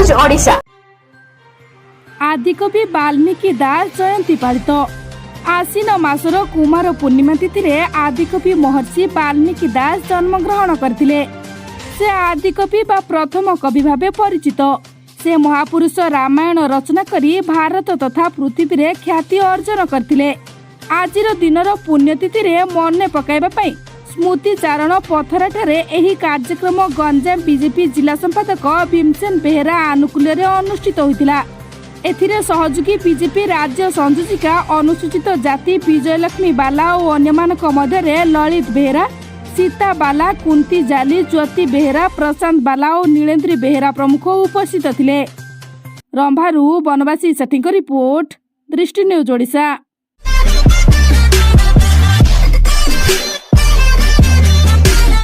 News Odisha. आदिकवि वाल्मीकि दास जयंती पालित। आश्विन मासर कुमार पूर्णिमा तिथि रे आदिकवि महर्षि वाल्मीकि दास जन्म ग्रहण करथिले। से आदिकवि बा प्रथम कवि भावे परिचित। से महापुरुष रामायण रचना करी भारत तथा पृथ्वी रे ख्याति अर्जन करथिले। आजिर दिनर पुण्यतिथि रे मने पकाइबा पई स्मृति चारण पथरा ठारे एही कार्यक्रम गंजाम बीजेपी जिला संपादक भीमसेन बेहेरा आनुकूल्य रे अनुष्ठित होइतिला। एथिरे सहयोगी बीजेपी राज्य संयोजिका अनुसूचित जाति विजयलक्ष्मी बाला और अन्यमानक मध्यरे ललित बेहेरा, सीता बाला, कुंती जाली, ज्योति बेहेरा, प्रशांत बाला और नीलेन्द्री बेहेरा प्रमुख उपस्थित थिले। रंभारू बनवासी सेठीଙ୍କ रिपोर्ट, दृष्टि न्यूज ओडिशा।